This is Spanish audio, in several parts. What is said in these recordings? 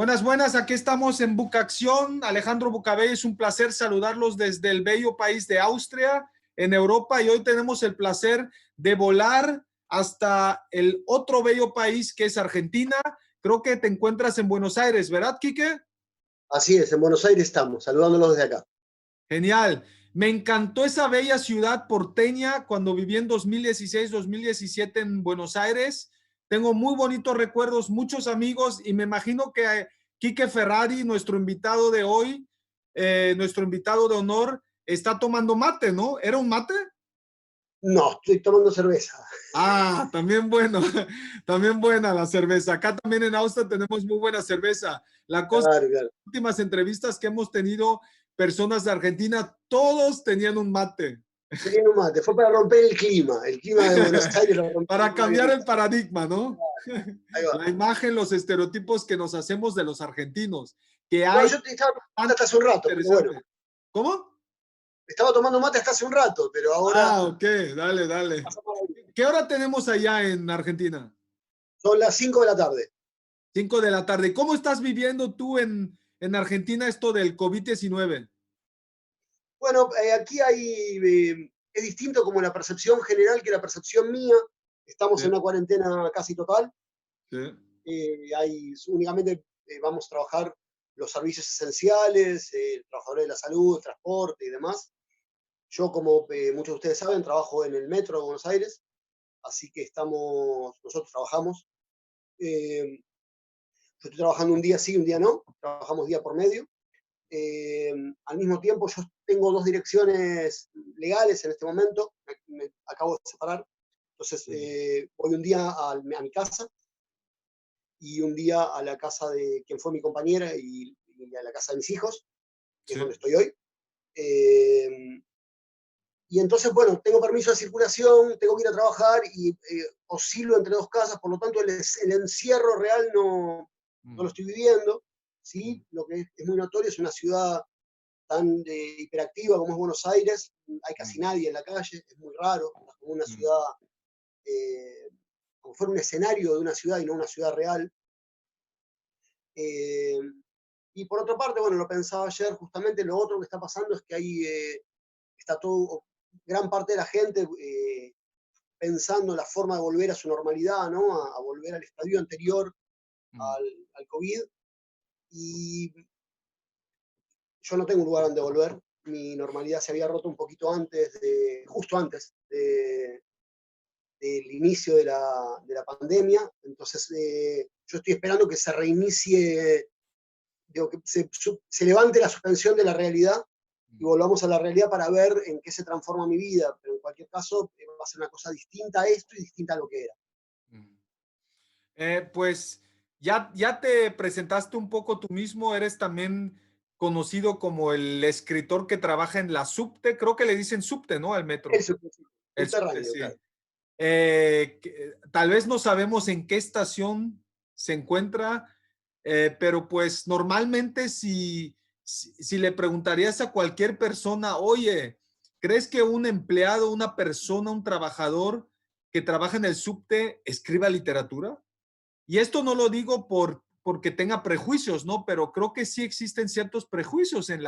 Buenas, buenas, aquí estamos en Bucacción. Alejandro Bucabey, es un placer saludarlos desde el bello país de Austria, en Europa, y hoy tenemos el placer de volar hasta el otro bello país que es Argentina. Creo que te encuentras en Buenos Aires, ¿verdad, Quique? Así es, en Buenos Aires estamos, saludándolos desde acá. Genial. Me encantó esa bella ciudad porteña cuando viví en 2016-2017 en Buenos Aires. Tengo muy bonitos recuerdos, muchos amigos, y me imagino que Quique Ferrari, nuestro invitado de hoy, nuestro invitado de honor, está tomando mate, ¿no? ¿Era un mate? No, estoy tomando cerveza. Ah, también bueno, también buena la cerveza. Acá también en Austria tenemos muy buena cerveza. La cosa, Claro, claro. últimas entrevistas que hemos tenido, personas de Argentina, todos tenían un mate. Tenía un mate, fue para romper el clima de Buenos Aires lo Para rompimos cambiar bien. el paradigma, ¿no? Ahí va. La imagen, los estereotipos que nos hacemos de los argentinos, que No, hay yo estaba tomando mate tanto hasta hace un rato, pero bueno, interesante. ¿Cómo? estaba tomando mate hasta hace un rato, pero ahora Ah, ok, dale, dale. pasamos a la vida. ¿Qué hora tenemos allá en Argentina? Son las 5 de la tarde. 5 de la tarde. ¿Cómo estás viviendo tú en Argentina esto del COVID-19? Bueno, aquí es distinto como la percepción general que la percepción mía. Estamos en Sí, una cuarentena casi total. sí, Únicamente vamos a trabajar los servicios esenciales, trabajadores de la salud, transporte y demás. Yo, como muchos de ustedes saben, trabajo en el metro de Buenos Aires, así que nosotros trabajamos. Yo estoy trabajando un día sí, un día no, trabajamos día por medio. Al mismo tiempo, yo tengo dos direcciones legales en este momento, me acabo de separar, entonces voy un día a mi casa y un día a la casa de quien fue mi compañera y a la casa de mis hijos, que es sí. donde estoy hoy. Eh, y entonces, bueno, tengo permiso de circulación, tengo que ir a trabajar y oscilo entre dos casas, por lo tanto el encierro real no lo estoy viviendo. ¿Sí? Lo que es muy notorio es una ciudad tan hiperactiva como es Buenos Aires, hay casi nadie en la calle, es muy raro, es como una ciudad, eh, como fuera un escenario de una ciudad y no una ciudad real. Eh, y por otra parte, bueno, lo pensaba ayer, justamente lo otro que está pasando es que ahí está todo, gran parte de la gente pensando en la forma de volver a su normalidad, ¿no? A volver al estadio anterior al COVID. Y yo no tengo un lugar donde volver. Mi normalidad se había roto un poquito justo antes del inicio de la pandemia. Entonces, yo estoy esperando que se reinicie, digo, que se levante la suspensión de la realidad y volvamos a la realidad para ver en qué se transforma mi vida. Pero en cualquier caso, va a ser una cosa distinta a esto y distinta a lo que era. Pues ya te presentaste un poco tú mismo, eres también conocido como el escritor que trabaja en la subte, creo que le dicen subte, ¿no? Al El metro. El subte, subterráneo, sí. claro. Tal vez no sabemos en qué estación se encuentra, pero pues normalmente si le preguntarías a cualquier persona, oye, ¿crees que un empleado, una persona, un trabajador que trabaja en el subte escriba literatura? Y esto no lo digo porque tenga prejuicios, ¿no? Pero creo que sí existen ciertos prejuicios en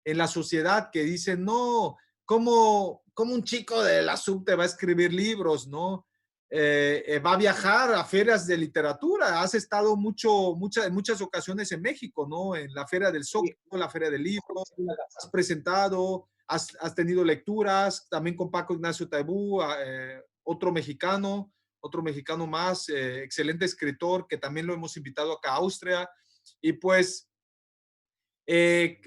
la sociedad que dicen, no, ¿cómo un chico de la subte va a escribir libros, ¿no? Va a viajar a ferias de literatura. Has estado en muchas ocasiones en México, ¿no? En la Feria del Sí, Zócalo, la Feria del Libro, en la casa. has presentado, has tenido lecturas, también con Paco Ignacio Taibú, otro mexicano más, excelente escritor, que también lo hemos invitado acá a Austria. Y pues eh,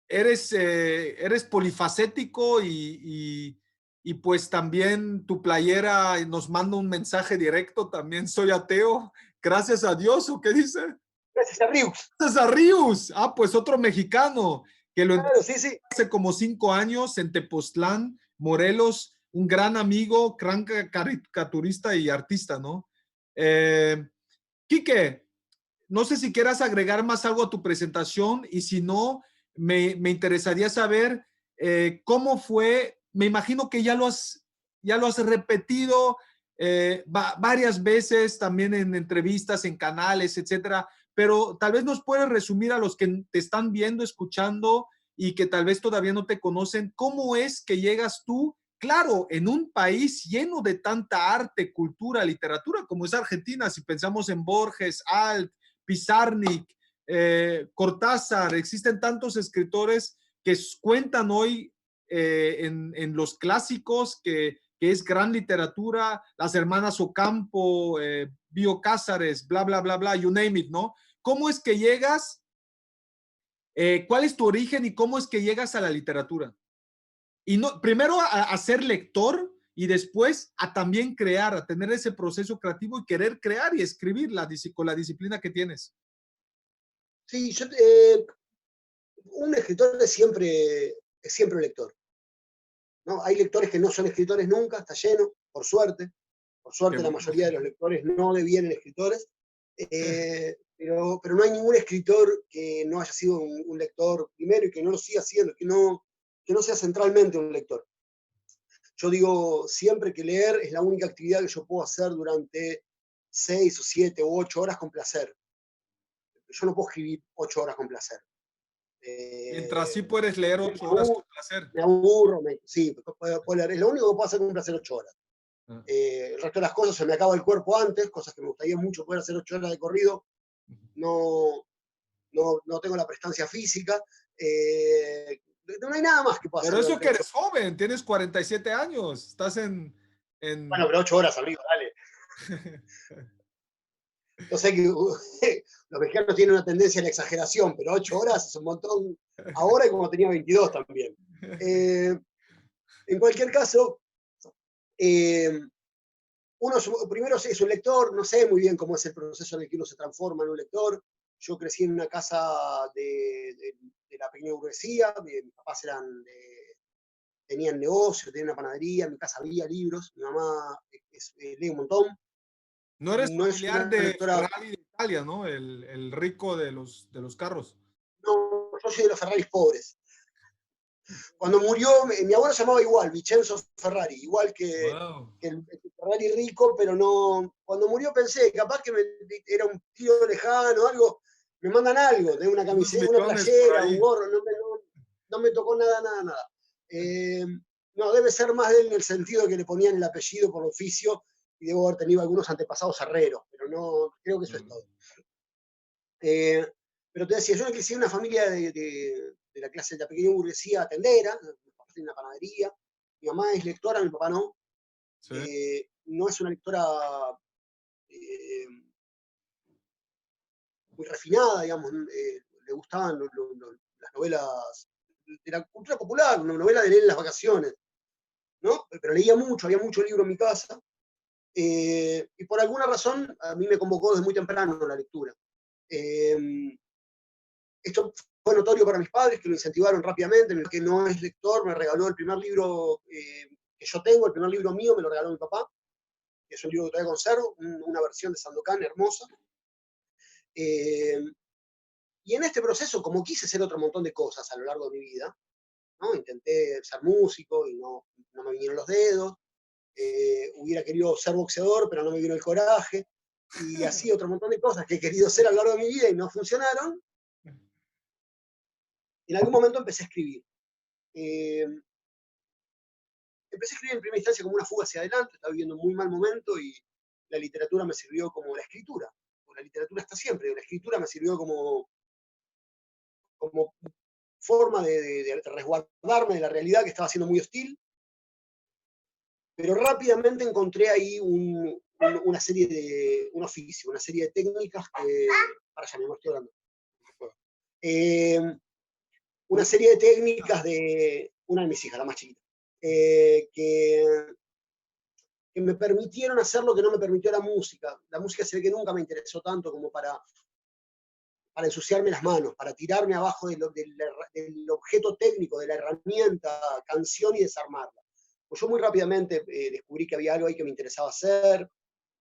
eres polifacético y pues también tu playera nos manda un mensaje directo, también soy ateo, gracias a Dios, ¿o qué dice? Gracias a Riux. Gracias a Rius, pues otro mexicano que lo Claro, sí, sí. hace como 5 años en Tepoztlán, Morelos, un gran amigo, gran caricaturista y artista, ¿no? Quique, no sé si quieras agregar más algo a tu presentación y si no, me interesaría saber cómo fue, me imagino que ya lo has repetido, varias veces también en entrevistas, en canales, etcétera, pero tal vez nos puedes resumir a los que te están viendo, escuchando y que tal vez todavía no te conocen, ¿cómo es que llegas tú? Claro, en un país lleno de tanta arte, cultura, literatura como es Argentina, si pensamos en Borges, Alt, Pizarnik, Cortázar, existen tantos escritores que cuentan hoy en los clásicos que es gran literatura, las hermanas Ocampo, Bio Cázares, bla, bla, bla, bla, you name it, ¿no? ¿Cómo es que llegas? ¿Cuál es tu origen y cómo es que llegas a la literatura? Y no, primero a ser lector y después a también crear, a tener ese proceso creativo y querer crear y escribir con la disciplina que tienes. Sí, un escritor es siempre un lector, ¿no? Hay lectores que no son escritores nunca, está lleno, por suerte. Por Qué suerte la bueno. mayoría de los lectores no devienen escritores, pero no hay ningún escritor que no haya sido un lector primero y que no lo siga siendo, que no sea centralmente un lector. Yo digo siempre que leer es la única actividad que yo puedo hacer durante 6 o 7 o 8 horas con placer. Yo no puedo escribir 8 horas con placer. Mientras sí puedes leer Me 8 horas con placer. aburro, sí, puedo leer. Es lo único que puedo hacer con placer 8 horas. El resto de las cosas se me acaba el cuerpo antes, cosas que me gustaría mucho poder hacer 8 horas de corrido. No, no tengo la prestancia física. No hay nada más que pueda hacer Por eso durante que 8 eres horas. joven, tienes 47 años, estás Bueno, pero 8 horas, amigo, dale. Yo sé que los mexicanos tienen una tendencia a la exageración, pero 8 horas es un montón ahora y como tenía 22 también. En cualquier caso, eh, uno primero es un lector, no sé muy bien cómo es el proceso en el que uno se transforma en un lector. Yo crecí en una casa de la pequeña burguesía, mis papás tenían negocio, tenían una panadería, en mi casa había libros, mi mamá lee un montón. No eres No es familiar una de lectora, Ferrari de Italia, ¿no? El rico de los carros. no, yo soy de los Ferraris pobres. Cuando murió, mi abuelo se llamaba igual, Vincenzo Ferrari, igual Wow. que el Ferrari rico, pero no. Cuando murió pensé, capaz que era un tío lejano, algo, me mandan algo, de una Unos camiseta, una millones por playera, un ahí. gorro, no me tocó nada, nada, nada. No, debe ser más de él en el sentido que le ponían el apellido por oficio y debo haber tenido algunos antepasados herreros, pero no, creo que eso es todo. Pero te decía, yo crecí en una familia de la clase de la pequeña burguesía tendera, mi papá tiene una panadería, mi mamá es lectora, mi papá no. Sí. No es una lectora eh, muy refinada, digamos, le gustaban las novelas de la cultura popular, una novela de leer en las vacaciones, ¿no? Pero leía mucho, había mucho libro en mi casa, y por alguna razón a mí me convocó desde muy temprano la lectura. Esto fue notorio para mis padres, que lo incentivaron rápidamente, que no es lector, me regaló el primer libro que yo tengo, el primer libro mío me lo regaló mi papá, que es un libro que todavía conservo, una versión de Sandokan hermosa. Y en este proceso, como quise hacer otro montón de cosas a lo largo de mi vida, ¿no? Intenté ser músico y no me vinieron los dedos, hubiera querido ser boxeador, pero no me vino el coraje, y así otro montón de cosas que he querido hacer a lo largo de mi vida y no funcionaron. En algún momento empecé a escribir. Eh, Empecé a escribir en primera instancia como una fuga hacia adelante, estaba viviendo un muy mal momento y la literatura me sirvió como la escritura. La literatura está siempre, la escritura me sirvió como forma de resguardarme de la realidad que estaba siendo muy hostil, pero rápidamente encontré ahí una serie un oficio, una serie de técnicas que, para ya me estoy hablando, una serie de técnicas de una de mis hijas, la más chiquita, que me permitieron hacer lo que no me permitió la música. La música se ve que nunca me interesó tanto como para ensuciarme las manos, para tirarme abajo del objeto técnico, de la herramienta, canción y desarmarla. Pues yo muy rápidamente descubrí que había algo ahí que me interesaba hacer,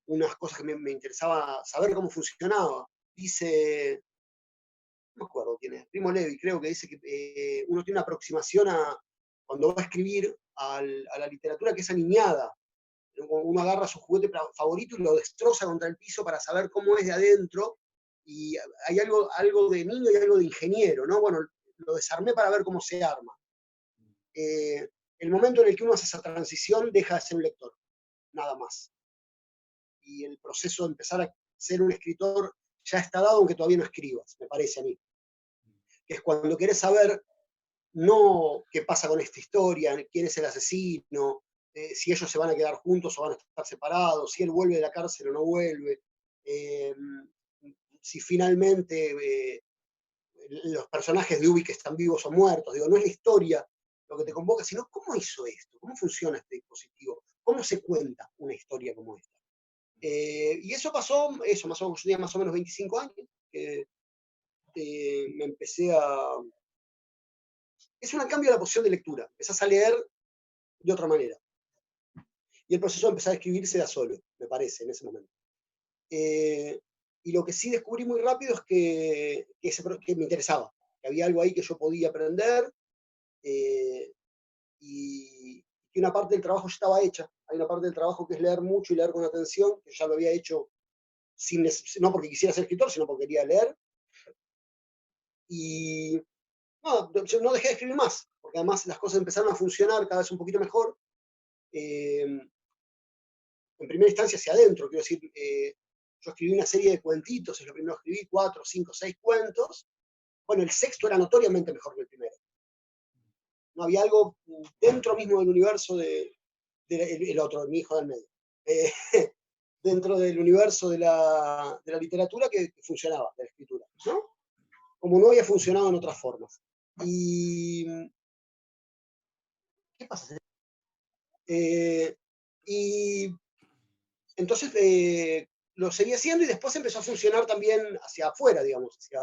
unas cosas que me interesaba saber cómo funcionaba. Dice, no me acuerdo quién es, Primo Levi, creo que dice que uno tiene una aproximación cuando va a escribir a la literatura que es aniñada. Uno agarra su juguete favorito y lo destroza contra el piso para saber cómo es de adentro, y hay algo de niño y algo de ingeniero, ¿no? Bueno, lo desarmé para ver cómo se arma. El momento en el que uno hace esa transición deja de ser un lector, nada más. Y el proceso de empezar a ser un escritor ya está dado, aunque todavía no escribas, me parece a mí. Que es cuando querés saber no qué pasa con esta historia, quién es el asesino, si ellos se van a quedar juntos o van a estar separados, si él vuelve de la cárcel o no vuelve, si finalmente los personajes de Ubik están vivos o muertos. Digo, no es la historia lo que te convoca, sino cómo hizo esto, cómo funciona este dispositivo, cómo se cuenta una historia como esta. Y eso pasó, yo tenía más o menos 25 años, que me empecé a... Es un cambio de la posición de lectura, empezás a leer de otra manera. Y el proceso de empezar a escribir se da solo, me parece, en ese momento. Y lo que sí descubrí muy rápido es que me interesaba, que había algo ahí que yo podía aprender, y que una parte del trabajo ya estaba hecha. Hay una parte del trabajo que es leer mucho y leer con atención, que ya lo había hecho no porque quisiera ser escritor, sino porque quería leer. Y yo no dejé de escribir más, porque además las cosas empezaron a funcionar cada vez un poquito mejor. En primera instancia hacia adentro, quiero decir, yo escribí una serie de cuentitos, es lo primero que escribí, 4, 5, 6 cuentos. Bueno, el sexto era notoriamente mejor que el primero. No había algo dentro mismo del universo el otro, mi hijo del medio, dentro del universo de la literatura que funcionaba, de la escritura, ¿no? Como no había funcionado en otras formas. Y... ¿Qué pasa? Y entonces lo seguí haciendo y después empezó a funcionar también hacia afuera, digamos, hacia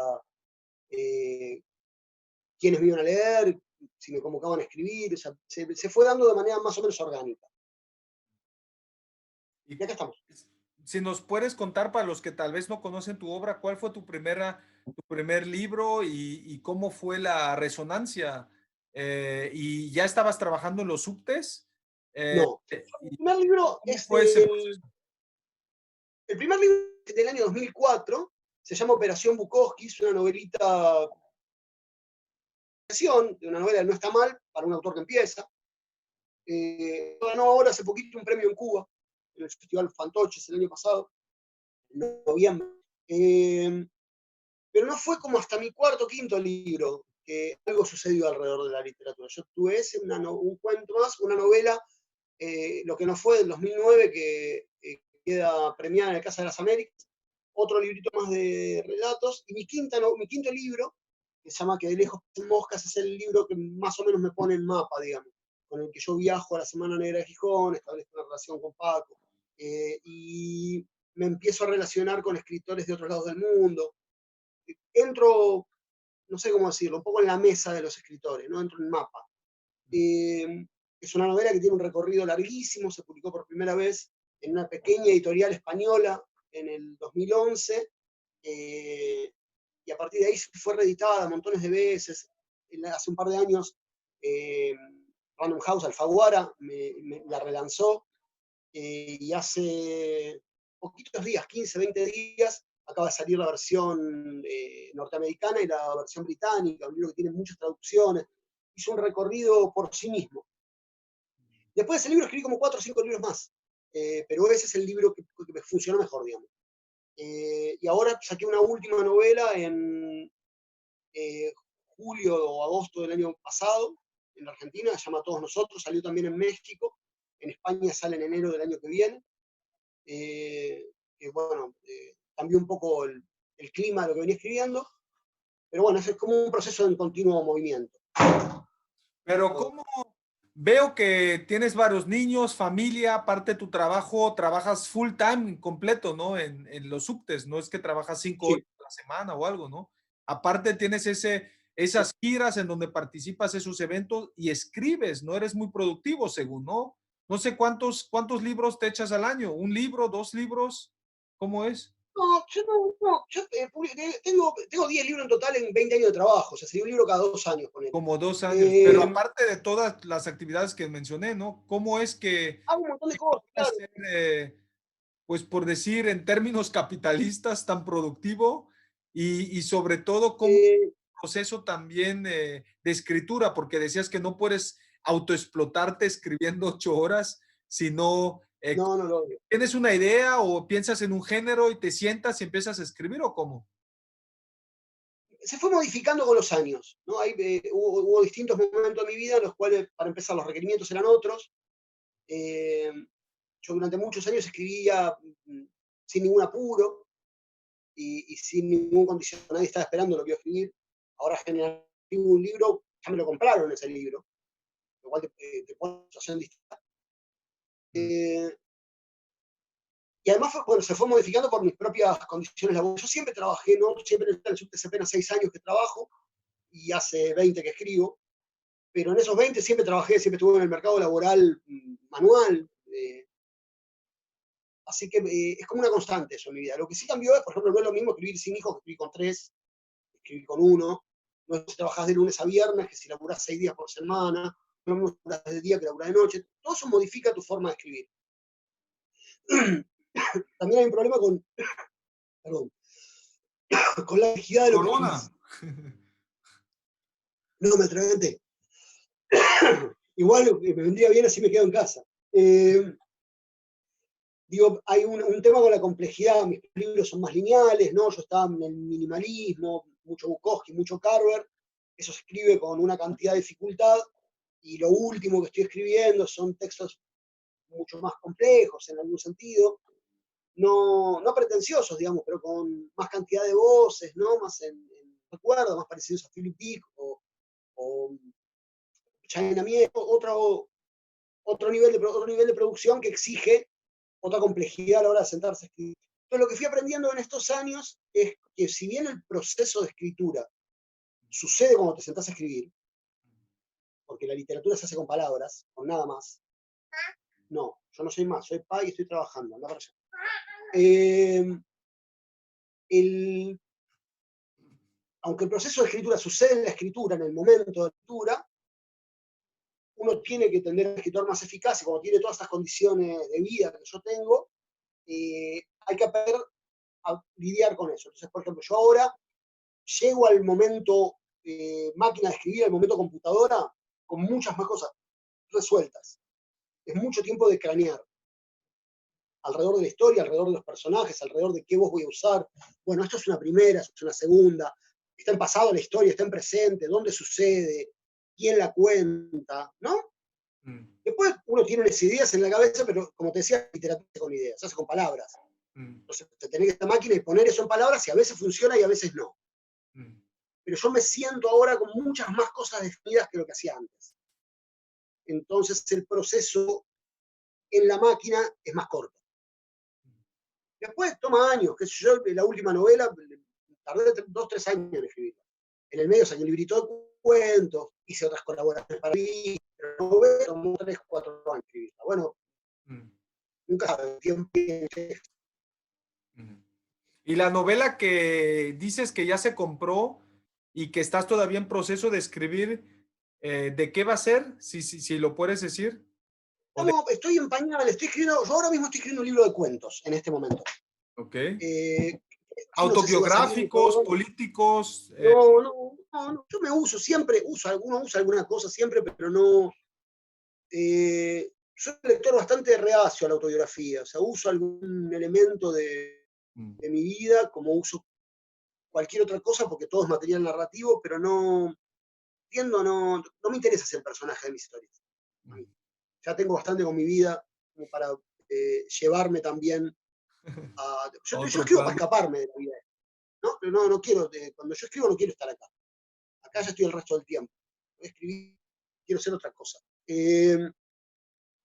quienes me iban a leer, si me convocaban a escribir, o sea, se fue dando de manera más o menos orgánica. Y acá estamos. si nos puedes contar, para los que tal vez no conocen tu obra, ¿cuál fue tu primer libro y cómo fue la resonancia? ¿Y ya estabas trabajando en los subtes? No. El primer libro ¿Cómo es fue ese proceso? el primer libro del año 2004, se llama Operación Bukowski, es una novelita de una novela que no está mal para un autor que empieza. Ganó ahora hace poquito un premio en Cuba, en el Festival Fantoches el año pasado, en noviembre. Pero no fue como hasta mi cuarto o quinto libro que algo sucedió alrededor de la literatura. Yo tuve un cuento más, una novela, lo que no fue del 2009, que queda premiada en la Casa de las Américas, otro librito más de relatos, y mi quinto libro, que se llama Que de lejos moscas, es el libro que más o menos me pone en mapa, digamos, con el que yo viajo a la Semana Negra de Gijón, establezco una relación con Paco, y me empiezo a relacionar con escritores de otros lados del mundo. Entro, no sé cómo decirlo, un poco en la mesa de los escritores, ¿no? Entro en el mapa. Es una novela que tiene un recorrido larguísimo, se publicó por primera vez en una pequeña editorial española en el 2011, y a partir de ahí fue reeditada montones de veces. Hace un par de años, Random House, Alfaguara, la relanzó, y hace poquitos días, 15, 20 días, acaba de salir la versión norteamericana y la versión británica, un libro que tiene muchas traducciones. Hizo un recorrido por sí mismo. Después de ese libro escribí como 4 o 5 libros más, pero ese es el libro que me funcionó mejor, digamos. Y ahora saqué una última novela en julio o agosto del año pasado, en la Argentina, se llama Todos Nosotros, salió también en México, en España sale en enero del año que viene. Que bueno, cambió un poco el clima de lo que venía escribiendo, pero bueno, es como un proceso en continuo movimiento. Pero ¿cómo? Veo que tienes varios niños, familia, aparte de tu trabajo, trabajas full time, completo, ¿no? En los subtes, no es que trabajas 5 horas Sí. a la semana o algo, ¿no? Aparte tienes esas giras en donde participas, esos eventos y escribes, ¿no? Eres muy productivo, según, ¿no? No sé cuántos libros te echas al año, ¿un libro, 2 libros? ¿Cómo es? No, yo no, yo tengo 10 libros en total en 20 años de trabajo, o sea, sería un libro cada 2 años, ponele. Como 2 años. Pero Eh, aparte de todas las actividades que mencioné, ¿no? ¿Cómo es que hago un montón de cosas, logras claro. ser, pues por decir en términos capitalistas, tan productivo y sobre todo cómo Eh, proceso también de escritura, porque decías que no puedes autoexplotarte escribiendo 8 horas, sino no, no lo odio. tienes una idea o piensas en un género y te sientas y empiezas a escribir o cómo. Se fue modificando con los años, ¿no? Hubo distintos momentos de mi vida en los cuales, para empezar, los requerimientos eran otros. Eh, yo durante muchos años escribía sin ningún apuro y sin ningún condición. Nadie estaba esperando lo que iba a escribir. Ahora generalmente escribo un libro, ya me lo compraron ese libro, lo cual te pone en una situación distinta. Mm. Eh, y además bueno, se fue modificando por mis propias condiciones laborales. Yo siempre trabajé, ¿no? Siempre en el subte hace apenas 6 años que trabajo y hace 20 que escribo, pero en esos 20 siempre trabajé, siempre estuve en el mercado laboral manual. Así que es como una constante eso en mi vida. Lo que sí cambió es, por ejemplo, no es lo mismo escribir sin hijos que escribir con 3, escribir con 1. No es si trabajás de lunes a viernes, que si laburás 6 días por semana, no es lo mismo si laburás de día que laburás de noche. Todo eso modifica tu forma de escribir. También hay un problema perdón, con la complejidad de lo que Corona. escribís. No, me atraganté. Igual me vendría bien así me quedo en casa. Digo, hay un tema con la complejidad, mis libros son más lineales, ¿no? Yo estaba en el minimalismo, mucho Bukowski, mucho Carver, eso se escribe con una cantidad de dificultad, y lo último que estoy escribiendo son textos mucho más complejos en algún sentido, no pretenciosos, digamos, pero con más cantidad de voces, ¿no? Más en recuerdo, más parecidos a Philip Dick o China Miel, otro nivel de producción que exige otra complejidad a la hora de sentarse a escribir. Entonces, lo que fui aprendiendo en estos años es que si bien el proceso de escritura sucede cuando te sentás a escribir, porque la literatura se hace con palabras, con nada más, no, yo no soy más, soy pa y estoy trabajando, anda para allá. Eh, el, aunque el proceso de escritura sucede en la escritura, en el momento de escritura, uno tiene que tener un escritor más eficaz y como tiene todas estas condiciones de vida que yo tengo, hay que aprender a lidiar con eso. Entonces, por ejemplo, yo ahora llego al momento máquina de escribir, al momento computadora, con muchas más cosas resueltas. Es mucho tiempo de cranear alrededor de la historia, alrededor de los personajes, alrededor de qué voz voy a usar. Bueno, esto es una primera, esto es una segunda, está en pasado la historia, está en presente, dónde sucede, quién la cuenta, ¿no? Mm, Después uno tiene unas ideas en la cabeza, pero como te decía, literatura con ideas, se hace con palabras. mm, Entonces, te tenés que esta máquina y poner eso en palabras y a veces funciona y a veces no. mm. Pero yo me siento ahora con muchas más cosas definidas que lo que hacía antes. Entonces el proceso en la máquina es más corto. Después toma años, qué sé yo, la última novela tardé 2, 3 años en escribirla. En el medio saqué un librito de cuentos, hice otras colaboraciones para mí, pero la novela tomó 3, 4 años escribirla. Bueno, Mm, nunca sabe el tiempo. mm. Y la novela que dices que ya se compró y que estás todavía en proceso de escribir, ¿de qué va a ser? Si lo puedes decir. O de, No, estoy en pañal, estoy escribiendo, yo ahora mismo estoy escribiendo un libro de cuentos en este momento. ok. Eh, no sé si va a salir ni Autobiográficos, todo. políticos. No, yo me uso, siempre usa alguna cosa siempre, pero no. Soy un lector bastante reacio a la autobiografía, o sea, uso algún elemento Mm, de mi vida como uso cualquier otra cosa porque todo es material narrativo, pero no me interesa ser personaje de mis historias. mm. Ya tengo bastante con mi vida como para llevarme también a. A Yo otro escribo para plano. escaparme de la vida, ¿no? Pero no quiero, cuando yo escribo no quiero estar acá. Acá ya estoy el resto del tiempo. Voy a escribir, quiero hacer otra cosa.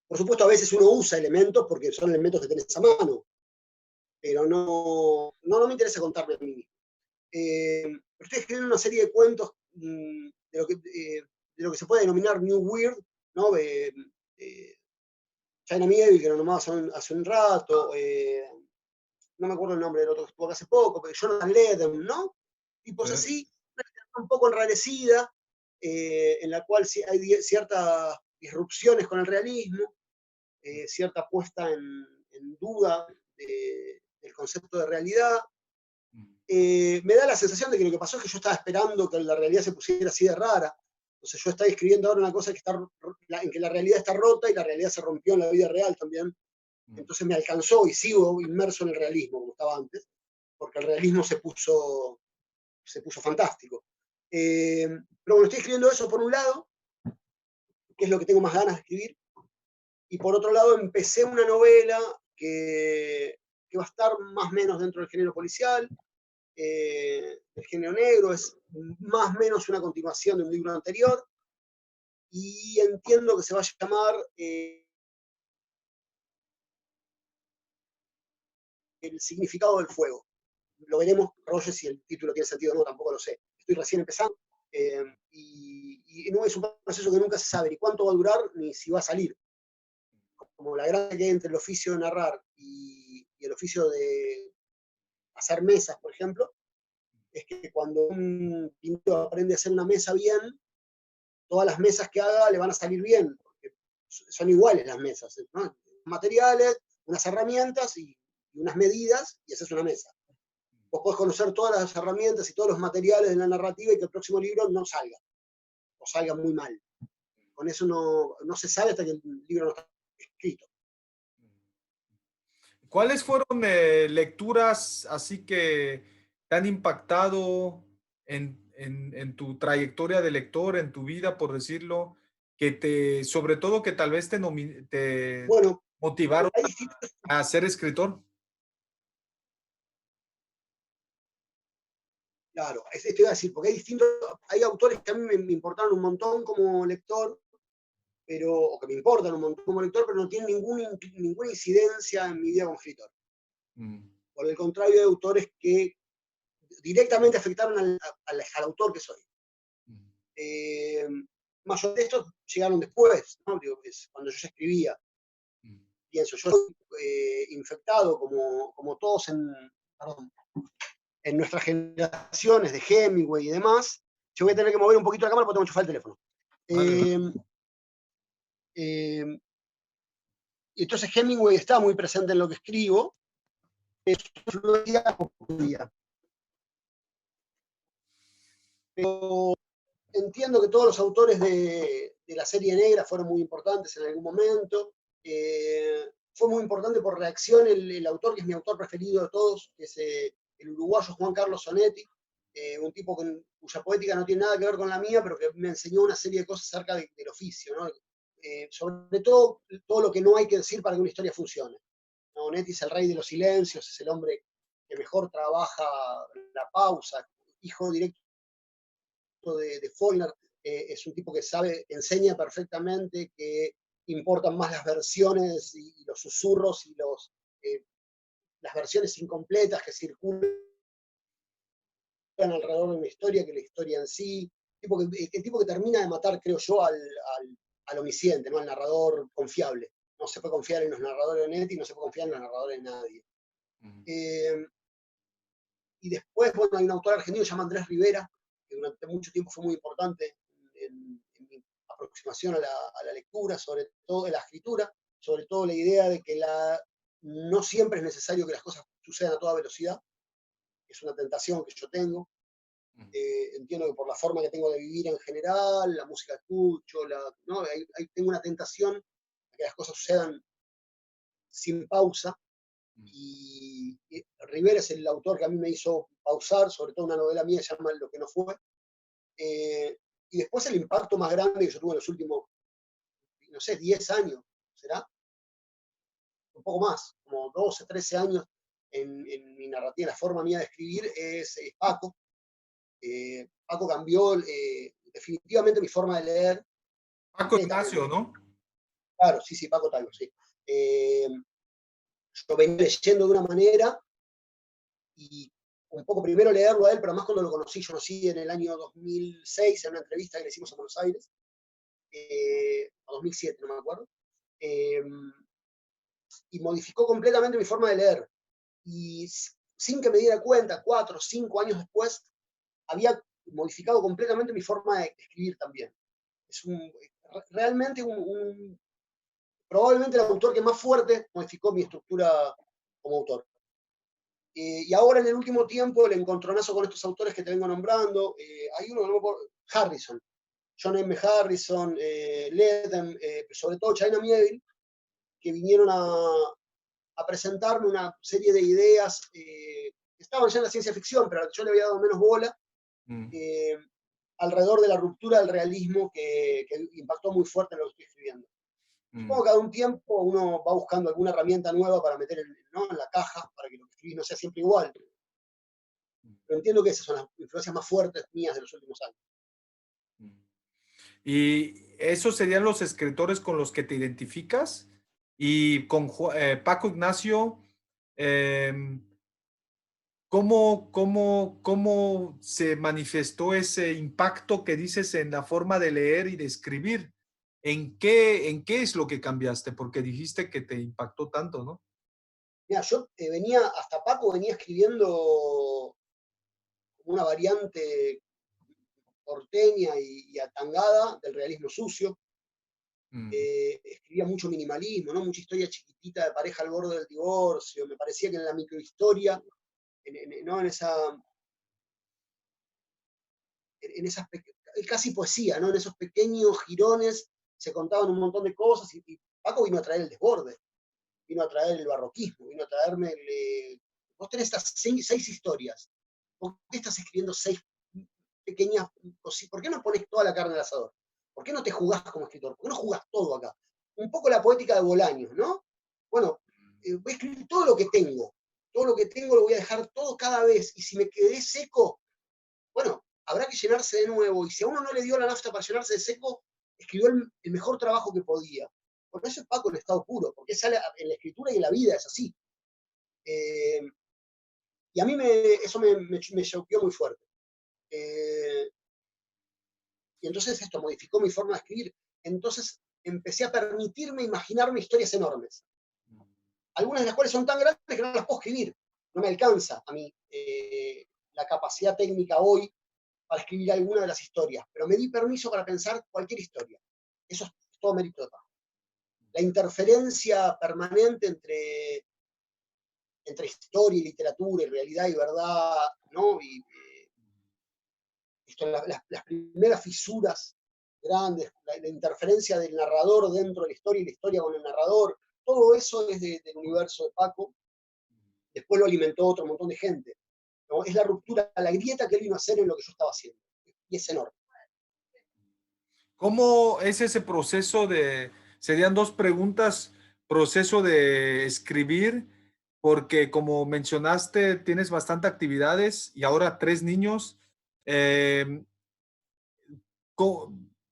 Por supuesto, a veces uno usa elementos porque son elementos que tenés a mano, pero no me interesa contarme a mí mismo. Estoy escribiendo una serie de cuentos de lo que se puede denominar New Weird, ¿no? China Miéville, que lo nomás hace un rato, no me acuerdo el nombre del otro que estuvo acá hace poco, pero Jonathan Lethem, ¿no? Tipos así, una literatura un poco enrarecida, en la cual sí hay ciertas disrupciones con el realismo, cierta puesta en duda del concepto de realidad. Me da la sensación de que lo que pasó es que yo estaba esperando que la realidad se pusiera así de rara. Entonces yo estaba escribiendo ahora una cosa que está, en que la realidad está rota y la realidad se rompió en la vida real también. Entonces me alcanzó y sigo inmerso en el realismo como estaba antes, porque el realismo se puso fantástico. Pero bueno, estoy escribiendo eso por un lado, que es lo que tengo más ganas de escribir, y por otro lado empecé una novela que va a estar más o menos dentro del género policial, el género negro, es más o menos una continuación de un libro anterior, y entiendo que se va a llamar El significado del fuego. Lo veremos, Roger, si el título tiene sentido o no, tampoco lo sé. Estoy recién empezando, y no es un proceso que nunca se sabe ni cuánto va a durar ni si va a salir. Como la gracia que hay entre el oficio de narrar y el oficio de hacer mesas, por ejemplo, es que cuando un pintor aprende a hacer una mesa bien, todas las mesas que haga le van a salir bien, porque son iguales las mesas, ¿no? Materiales, unas herramientas y unas medidas, y esa es una mesa. Vos podés conocer todas las herramientas y todos los materiales de la narrativa y que el próximo libro no salga, o salga muy mal. Con eso no se sabe hasta que el libro no está escrito. ¿Cuáles fueron lecturas así que te han impactado en tu trayectoria de lector, en tu vida, por decirlo, que sobre todo que tal vez te Bueno, motivaron hay distintos, a ser escritor? claro, esto iba a decir, porque hay autores que a mí me importaron un montón como lector, o que me importan un montón como lector, pero no tienen ninguna incidencia en mi vida como escritor. Mm. Por el contrario, hay autores que directamente afectaron al autor que soy. Eh, Mayor de estos llegaron después, ¿no? Digo, cuando yo ya escribía. Pienso, yo estoy infectado como todos perdón, en nuestras generaciones de Hemingway y demás. Yo voy a tener que mover un poquito la cámara porque tengo que enchufar el teléfono. Vale, vale. Eh, eh, y entonces Hemingway está muy presente en lo que escribo, fluidez fluía. Pero entiendo que todos los autores de la serie negra fueron muy importantes en algún momento. Fue muy importante por reacción el autor, que es mi autor preferido de todos, que es el uruguayo Juan Carlos Sonetti, un tipo cuya poética no tiene nada que ver con la mía, pero que me enseñó una serie de cosas acerca del oficio, ¿no? Sobre todo lo que no hay que decir para que una historia funcione. Sonetti es el rey de los silencios, es el hombre que mejor trabaja la pausa, hijo directo de Faulkner, es un tipo que enseña perfectamente que importan más las versiones y los susurros y las versiones incompletas que circulan alrededor de una historia que la historia en sí. El tipo que termina de matar, creo yo, al omnisciente, ¿no? Al narrador confiable. No se puede confiar en los narradores de Netti, no se puede confiar en los narradores de nadie. Y después, bueno, hay un autor argentino que se llama Andrés Rivera, que durante mucho tiempo fue muy importante en mi aproximación a la lectura, sobre todo en la escritura, sobre todo la idea de que no siempre es necesario que las cosas sucedan a toda velocidad, es una tentación que yo tengo. Entiendo que por la forma que tengo de vivir en general, la música que escucho, ¿no? Tengo una tentación a que las cosas sucedan sin pausa, y Rivera es el autor que a mí me hizo pausar, sobre todo una novela mía que se llama Lo que no fue. Y después el impacto más grande que yo tuve en los últimos, no sé, 10 años, ¿será? Un poco más, como 12, 13 años en mi narrativa, la forma mía de escribir es Paco. Paco cambió definitivamente mi forma de leer, Paco Ignacio, ¿no? Claro, sí, sí, Paco Tayo, sí. Yo venía leyendo de una manera y un poco primero leerlo a él, pero más cuando lo conocí, yo conocí en el año 2006 en una entrevista que le hicimos a Buenos Aires, o 2007, no me acuerdo, y modificó completamente mi forma de leer. y sin que me diera cuenta, 4 o 5 años después, había modificado completamente mi forma de escribir también. Es realmente probablemente el autor que más fuerte modificó mi estructura como autor. Y ahora en el último tiempo el encontronazo con estos autores que te vengo nombrando, hay uno, no Harrison, John M. Harrison, Leden, sobre todo China Mieville, que vinieron a presentarme una serie de ideas que estaban ya en la ciencia ficción, pero yo le había dado menos bola, eh, alrededor de la ruptura del realismo que impactó muy fuerte en lo que estoy escribiendo. Supongo que cada un tiempo uno va buscando alguna herramienta nueva para meter ¿no? en la caja, para que lo que escribís no sea siempre igual. Pero entiendo que esas son las influencias más fuertes mías de los últimos años. ¿Y esos serían los escritores con los que te identificas? Y con Paco Ignacio, eh, ¿cómo se manifestó ese impacto que dices en la forma de leer y de escribir? En qué es lo que cambiaste? Porque dijiste que te impactó tanto, ¿no? Mira, yo hasta Paco venía escribiendo como una variante porteña y atangada del realismo sucio. Escribía mucho minimalismo, ¿no? Mucha historia chiquitita de pareja al borde del divorcio. Me parecía que en la microhistoria, ¿no? en esas casi poesía, ¿no? En esos pequeños jirones se contaban un montón de cosas y Paco vino a traer el desborde, vino a traer el barroquismo, vino a traerme vos tenés estas 6 historias, ¿por qué estás escribiendo 6 pequeñas cositas? ¿Por qué no pones toda la carne al asador? ¿Por qué no te jugás como escritor? ¿Por qué no jugás todo acá? Un poco la poética de Bolaños, ¿no? Bueno, voy a escribir todo lo que tengo lo voy a dejar todo cada vez, y si me quedé seco, bueno, habrá que llenarse de nuevo, y si a uno no le dio la nafta para llenarse de seco, escribió el mejor trabajo que podía. Por eso es Paco en estado puro, porque sale en la escritura y en la vida es así. Y a mí eso me choqueó muy fuerte. Y entonces esto modificó mi forma de escribir. Entonces empecé a permitirme imaginarme historias enormes. Algunas de las cuales son tan grandes que no las puedo escribir. No me alcanza a mí la capacidad técnica hoy para escribir alguna de las historias, pero me di permiso para pensar cualquier historia. Eso es todo mérito de Paco. La interferencia permanente entre historia y literatura, y realidad y verdad, ¿no? Y las primeras fisuras grandes, la interferencia del narrador dentro de la historia y la historia con el narrador, todo eso es del universo de Paco. Después lo alimentó otro montón de gente, ¿no? Es la ruptura, la grieta que él vino a hacer en lo que yo estaba haciendo. Y es enorme. ¿Cómo es ese proceso serían dos preguntas, proceso de escribir, porque como mencionaste, tienes bastante actividades y ahora 3 niños. eh,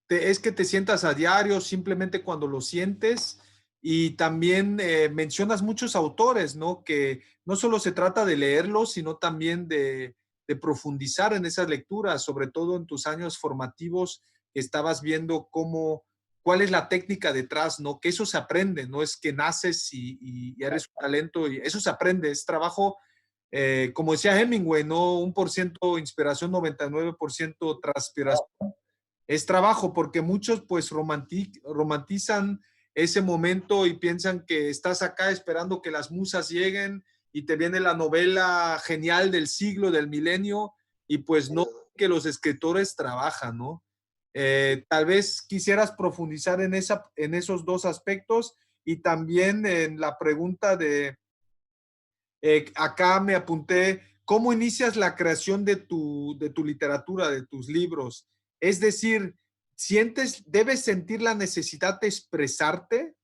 ¿Es que te sientas a diario, simplemente cuando lo sientes? Y también mencionas muchos autores, ¿no? Que no solo se trata de leerlos, sino también de profundizar en esas lecturas, sobre todo en tus años formativos, que estabas viendo cuál es la técnica detrás, ¿no? Que eso se aprende, no es que naces y eres un talento, y eso se aprende, es trabajo, como decía Hemingway, ¿no? 1% inspiración, 99% transpiración. Es trabajo, porque muchos pues romantizan ese momento y piensan que estás acá esperando que las musas lleguen y te viene la novela genial del siglo, del milenio, y pues no, que los escritores trabajan, ¿no? Tal vez quisieras profundizar en esos dos aspectos, y también en la pregunta acá me apunté, ¿cómo inicias la creación de tu literatura, de tus libros? Es decir, debes sentir la necesidad de expresarte,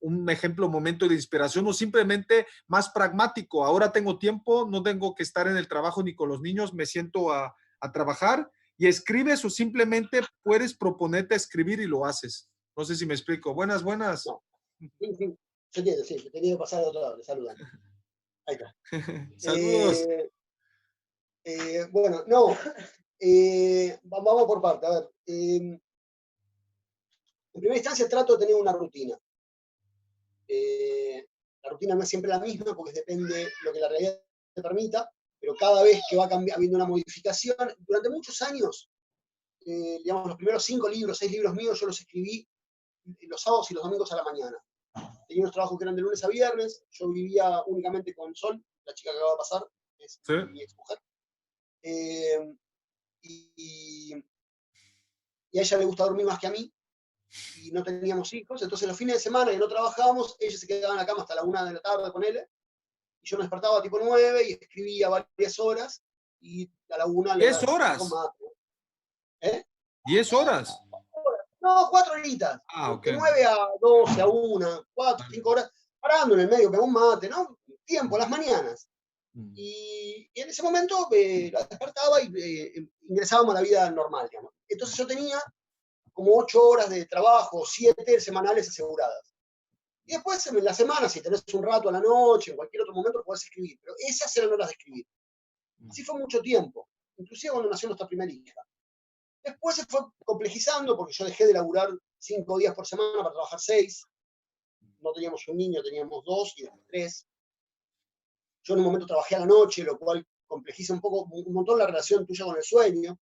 un ejemplo, momento de inspiración, o simplemente más pragmático, ahora tengo tiempo, no tengo que estar en el trabajo ni con los niños, me siento a trabajar y escribes, o simplemente puedes proponerte escribir y lo haces. No sé si me explico. Buenas, buenas. No, sí, sí, yo entiendo, sí, he tenido que pasar de otro lado, le saludan. Ahí está. Saludos. Bueno, no, vamos por parte. A ver, en primera instancia trato de tener una rutina. La rutina no es siempre la misma porque depende de lo que la realidad te permita, pero cada vez que va habiendo una modificación, durante muchos años, digamos, los primeros 5 libros, 6 libros míos, yo los escribí los sábados y los domingos a la mañana. Tenía unos trabajos que eran de lunes a viernes, yo vivía únicamente con Sol, la chica que acaba de pasar, es Sí. mi ex mujer. Y a ella le gusta dormir más que a mí, y no teníamos hijos, entonces los fines de semana que no trabajábamos, ella se quedaba en la cama hasta la 1 de la tarde con él, y yo me despertaba tipo 9 y escribía varias horas, y a la 1 le 10 hacía con horas. mate. ¿Eh? 10 horas. No, 4 horitas. Ah, ok. De 9 a 12, a 1, 4, 5 horas, parando en el medio, pegó un mate, ¿no? Tiempo, las mañanas. Y en ese momento la despertaba y ingresábamos a la vida normal, digamos. Entonces yo tenía como 8 horas de trabajo, 7 semanales aseguradas. Y después en la semana, si tenés un rato a la noche, en cualquier otro momento, podés escribir. Pero esas eran horas de escribir. Así fue mucho tiempo, inclusive cuando nació nuestra primera hija. Después se fue complejizando porque yo dejé de laburar 5 días por semana para trabajar 6. No teníamos un niño, teníamos 2 y después 3. Yo en un momento trabajé a la noche, lo cual complejiza un montón la relación tuya con el sueño,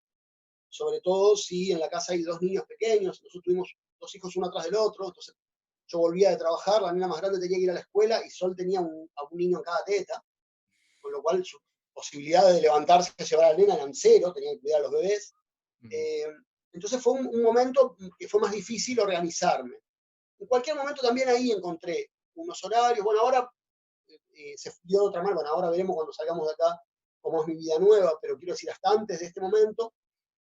sobre todo si en la casa hay 2 niños pequeños. Nosotros tuvimos 2 hijos uno atrás del otro, entonces yo volvía de trabajar, la nena más grande tenía que ir a la escuela y Sol tenía a un niño en cada teta, con lo cual su posibilidad de levantarse y llevar a la nena eran 0, tenía que cuidar a los bebés. Entonces fue un momento que fue más difícil organizarme. En cualquier momento también ahí encontré unos horarios. Bueno, ahora se dio de otra manera. Bueno, ahora veremos cuando salgamos de acá cómo es mi vida nueva, pero quiero decir, hasta antes de este momento,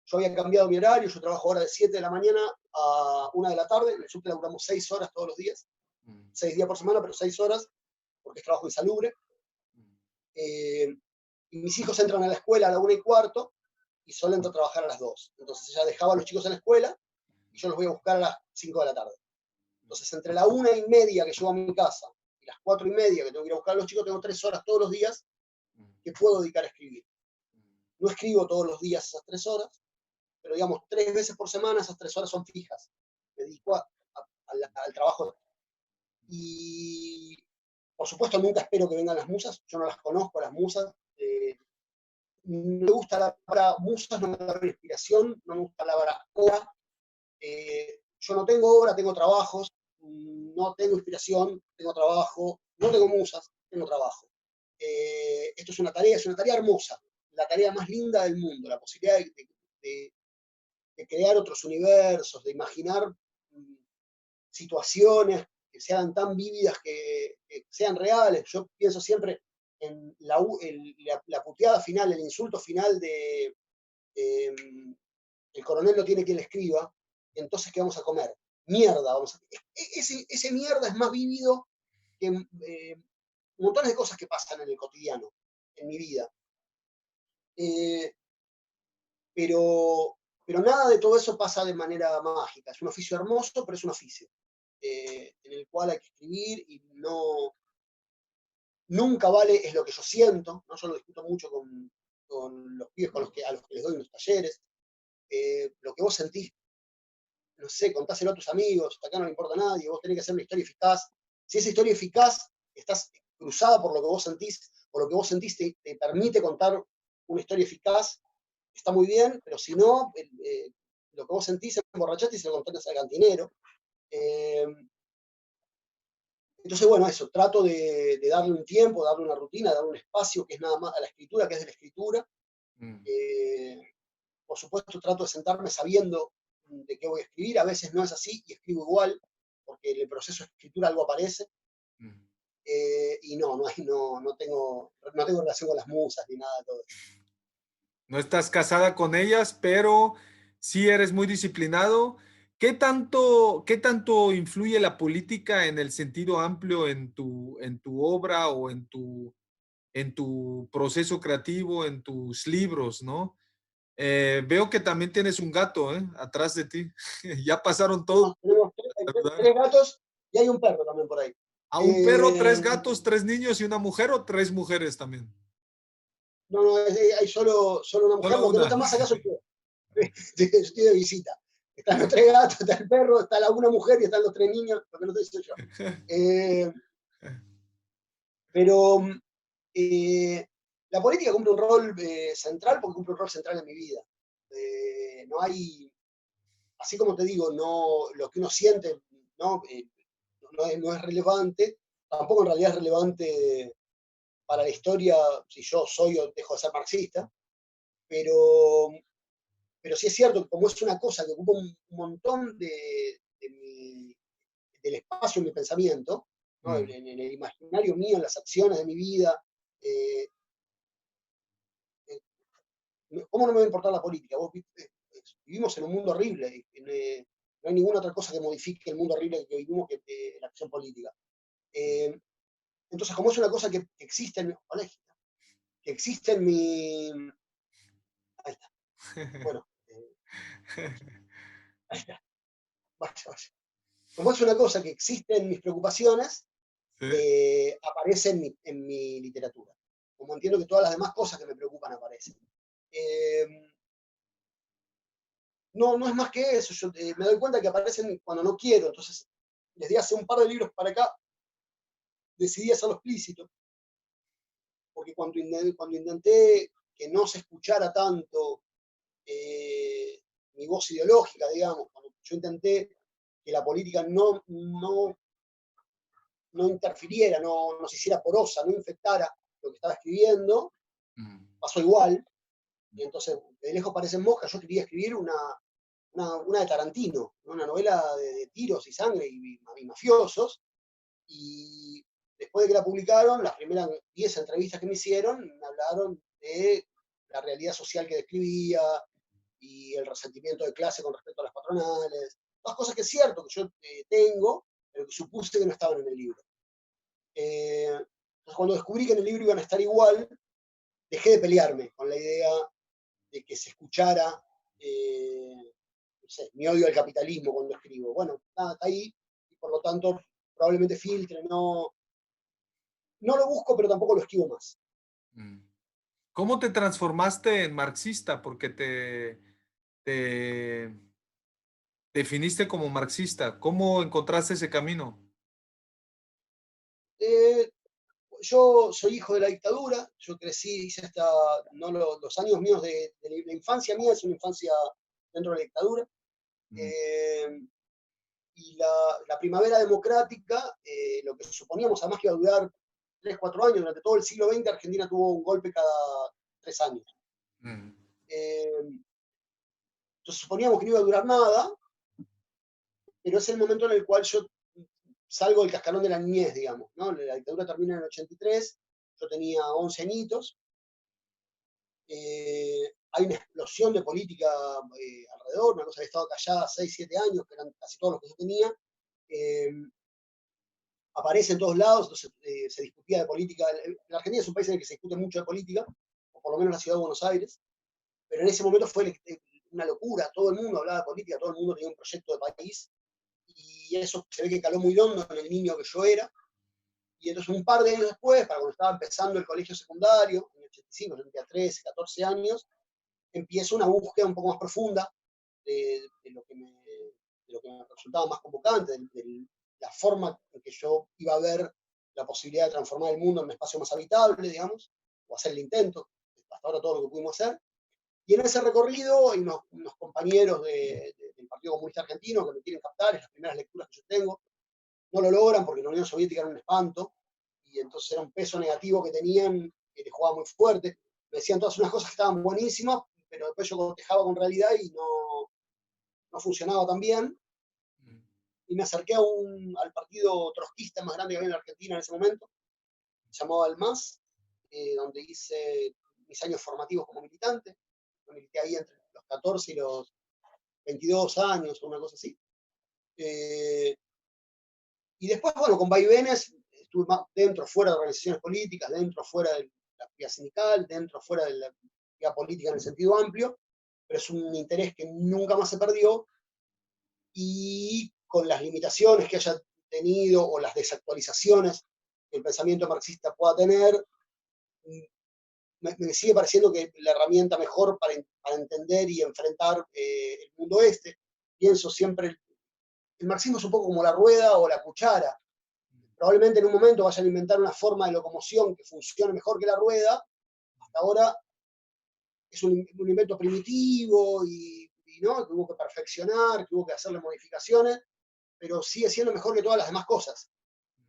yo había cambiado mi horario. Yo trabajo ahora de 7 de la mañana a 1 de la tarde. En el subte laburamos 6 horas todos los días. 6 días por semana, pero 6 horas, porque es trabajo insalubre. Y mis hijos entran a la escuela a la 1:15 y solo entro a trabajar a las 2. Entonces ella dejaba a los chicos en la escuela y yo los voy a buscar a las 5 de la tarde. Entonces entre la 1:30 que llego a mi casa y las 4:30 que tengo que ir a buscar a los chicos, tengo 3 horas todos los días que puedo dedicar a escribir. No escribo todos los días esas 3 horas, pero digamos 3 veces por semana esas 3 horas son fijas. Me dedico al trabajo. Y por supuesto nunca espero que vengan las musas, yo no las conozco, las musas. No me gusta la palabra musas, no me gusta la palabra inspiración, no me gusta la palabra obra. Yo no tengo obra, tengo trabajos, no tengo inspiración, tengo trabajo, no tengo musas, tengo trabajo. Esto es una tarea hermosa, la tarea más linda del mundo, la posibilidad de crear otros universos, de imaginar situaciones que sean tan vívidas, que sean reales. Yo pienso siempre en la puteada final, el insulto final de el coronel no tiene quien le escriba, entonces ¿qué vamos a comer? Mierda, vamos a... Ese mierda es más vívido que montones de cosas que pasan en el cotidiano, en mi vida. Pero nada de todo eso pasa de manera mágica. Es un oficio hermoso, pero es un oficio en el cual hay que escribir y nunca vale es lo que yo siento, ¿no? Yo lo discuto mucho con los pibes a los que les doy unos talleres. Lo que vos sentís, no sé, contáselo a tus amigos, acá no le importa a nadie, vos tenés que hacer una historia eficaz. Si esa historia eficaz estás cruzada por lo que vos sentís, o lo que vos sentís te permite contar una historia eficaz, está muy bien, pero si no, lo que vos sentís, emborrachate y se lo contás al cantinero. Entonces, bueno, eso, trato de darle un tiempo, darle una rutina, darle un espacio que es nada más a la escritura, que es de la escritura. Por supuesto, trato de sentarme sabiendo de qué voy a escribir. A veces no es así y escribo igual, porque en el proceso de escritura algo aparece. Y no tengo relación con las musas ni nada de todo eso. No estás casada con ellas, pero sí eres muy disciplinado. Qué tanto influye la política en el sentido amplio en tu obra o en tu proceso creativo, en tus libros, ¿no? Veo que también tienes un gato, ¿eh? Atrás de ti. Ya pasaron todos. Tenemos 3 gatos y hay un perro también por ahí. ¿A un perro, 3 gatos, 3 niños y una mujer o 3 mujeres también? No, hay solo una mujer, Solo lo que no una. está más acá soy yo. Estoy de visita. Están los 3 gatos, está el perro, está una mujer y están los 3 niños, lo que no estoy soy yo. Pero la política cumple un rol central porque cumple un rol central en mi vida. No hay, así como te digo, no, lo que uno siente no, no es relevante, tampoco en realidad es relevante para la historia si yo soy o dejo de ser marxista, pero, pero sí es cierto que como es una cosa que ocupa un montón del espacio en mi pensamiento, ¿no? Mm, en el imaginario mío, en las acciones de mi vida, eh, ¿cómo no me va a importar la política? Vivimos en un mundo horrible, no hay ninguna otra cosa que modifique el mundo horrible que vivimos que la acción política. Eh, entonces, como es una cosa que existe en mi, que existe en mi, ahí está, bueno, ahí está, vaya, vaya. Como es una cosa que existe en mis preocupaciones, sí. aparece en mi literatura. Como entiendo que todas las demás cosas que me preocupan aparecen. Eh, no es más que eso. Yo me doy cuenta que aparecen cuando no quiero. Entonces, desde hace un par de libros para acá, decidí hacerlo explícito. Porque cuando intenté que no se escuchara tanto mi voz ideológica, digamos, cuando yo intenté que la política no interfiriera, no se hiciera porosa, no infectara lo que estaba escribiendo, Mm, pasó igual. Y entonces, de lejos parecen moscas, yo quería escribir una de Tarantino, ¿no? Una novela de tiros y sangre y mafiosos. Y después de que la publicaron, las primeras 10 entrevistas que me hicieron, me hablaron de la realidad social que describía y el resentimiento de clase con respecto a las patronales. Todas cosas que es cierto que yo tengo, pero que supuse que no estaban en el libro. Entonces, cuando descubrí que en el libro iban a estar igual, dejé de pelearme con la idea de que se escuchara no sé, mi odio al capitalismo cuando escribo. Bueno, nada, está ahí y por lo tanto probablemente filtre, no lo busco, pero tampoco lo esquivo más. mm. ¿Cómo te transformaste en marxista? Porque te definiste como marxista. ¿Cómo encontraste ese camino? Eh, yo soy hijo de la dictadura, yo crecí, hice hasta no, los años míos de la infancia mía, es una infancia dentro de la dictadura. Mm, Eh, y la primavera democrática, lo que suponíamos además que iba a durar 3, 4 años, durante todo el siglo XX Argentina tuvo un golpe cada 3 años. mm, Eh, entonces suponíamos que no iba a durar nada, pero es el momento en el cual yo salgo del cascarón de la niñez, digamos, ¿no? La dictadura termina en el 83, yo tenía 11 añitos, hay una explosión de política alrededor, una cosa que estaba callada 6, 7 años, que eran casi todos los que yo tenía, eh, aparece en todos lados, entonces se discutía de política. La Argentina es un país en el que se discute mucho de política, o por lo menos la ciudad de Buenos Aires, pero en ese momento fue una locura, todo el mundo hablaba de política, todo el mundo tenía un proyecto de país, y eso se ve que caló muy hondo en el niño que yo era, y entonces un par de años después, para cuando estaba empezando el colegio secundario, en el 85, yo tenía 13, 14 años, empiezo una búsqueda un poco más profunda de lo que me resultaba más convocante, de la forma en que yo iba a ver la posibilidad de transformar el mundo en un espacio más habitable, digamos, o hacer el intento, hasta ahora todo lo que pudimos hacer. Y en ese recorrido hay unos compañeros del Partido Comunista Argentino que me quieren captar, es las primeras lecturas que yo tengo, no lo logran porque la Unión Soviética era un espanto, y entonces era un peso negativo que tenían, que les jugaba muy fuerte. Me decían todas unas cosas que estaban buenísimas, pero después yo cotejaba con realidad y no funcionaba tan bien. mm, Y me acerqué al partido trotskista más grande que había en la Argentina en ese momento, se llamaba el MAS, donde hice mis años formativos como militante. Me milité ahí entre los 14 y los 22 años, o una cosa así. Eh, y después, bueno, con vaivenes, estuve más dentro, fuera de organizaciones políticas, dentro, fuera de la actividad sindical, dentro, fuera de la actividad política en el sentido amplio, pero es un interés que nunca más se perdió, y con las limitaciones que haya tenido o las desactualizaciones que el pensamiento marxista pueda tener, me sigue pareciendo que la herramienta mejor para entender y enfrentar el mundo este. Pienso siempre, el marxismo es un poco como la rueda o la cuchara. probablemente en un momento vayan a inventar una forma de locomoción que funcione mejor que la rueda. Hasta ahora es un invento primitivo y ¿no? que hubo que perfeccionar, que hubo que hacerle modificaciones, pero sigue siendo mejor que todas las demás cosas.